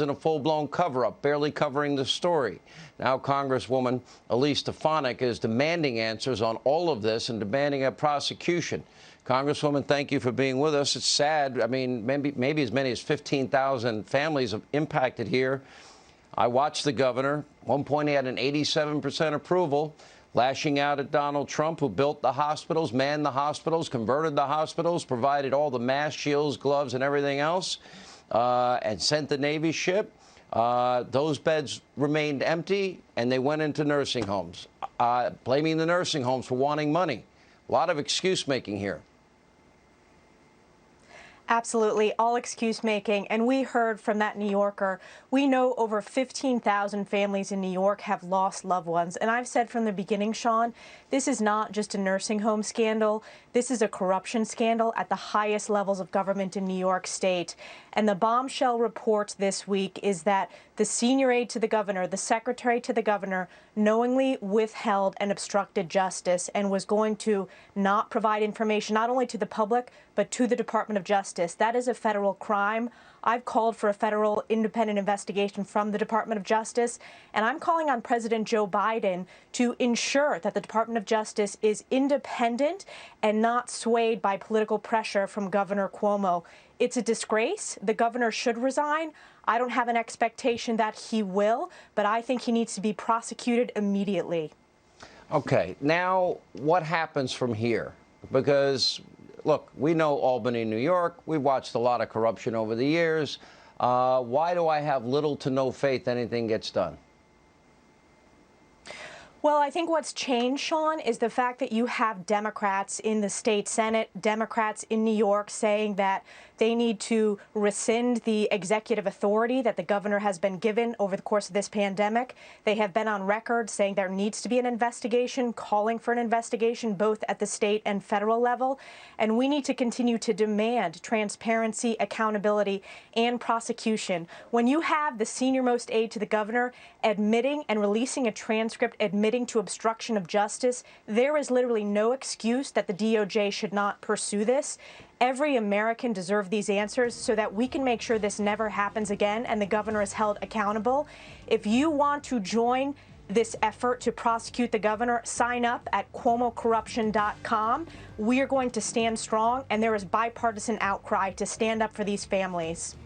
in a full-blown cover-up, barely covering the story. Now Congresswoman Elise Stefanik is demanding answers on all of this and demanding a prosecution. Congresswoman, thank you for being with us. It's sad. I mean, maybe as many as 15,000 families have impacted here. I watched the governor. At one point, he had an 87% approval, lashing out at Donald Trump, who built the hospitals, manned the hospitals, converted the hospitals, provided all the mask, shields, gloves, and everything else, and sent the Navy ship. Those beds remained empty, and they went into nursing homes, blaming the nursing homes for wanting money. A lot of excuse-making here. Absolutely, all excuse-making. And we heard from that New Yorker, we know over 15,000 families in New York have lost loved ones. And I've said from the beginning, Sean, this is not just a nursing home scandal. This is a corruption scandal at the highest levels of government in New York State. And the bombshell report this week is that the senior aide to the governor, the secretary to the governor, knowingly withheld and obstructed justice and was going to not provide information not only to the public, but to the Department of Justice. That is a federal crime. I've called for a federal independent investigation from the Department of Justice, and I'm calling on President Joe Biden to ensure that the Department of Justice is independent and not swayed by political pressure from Governor Cuomo. It's a disgrace. The governor should resign. I don't have an expectation that he will, but I think he needs to be prosecuted immediately. Okay, now what happens from here? Because, look, we know Albany, New York. We've watched a lot of corruption over the years. Why do I have little to no faith anything gets done? Well, I think what's changed, Sean, is the fact that you have Democrats in the state Senate, Democrats in New York saying that they need to rescind the executive authority that the governor has been given over the course of this pandemic. They have been on record saying there needs to be an investigation, calling for an investigation both at the state and federal level. And we need to continue to demand transparency, accountability, and prosecution. When you have the senior-most aide to the governor admitting and releasing a transcript admitting to obstruction of justice, there is literally no excuse that the DOJ should not pursue this. Every American deserves these answers so that we can make sure this never happens again and the governor is held accountable. If you want to join this effort to prosecute the governor, sign up at cuomocorruption.com. We are going to stand strong, and there is bipartisan outcry to stand up for these families.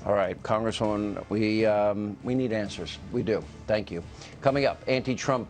All right, Congresswoman, we need answers. We do. Thank you. Coming up, anti-Trump.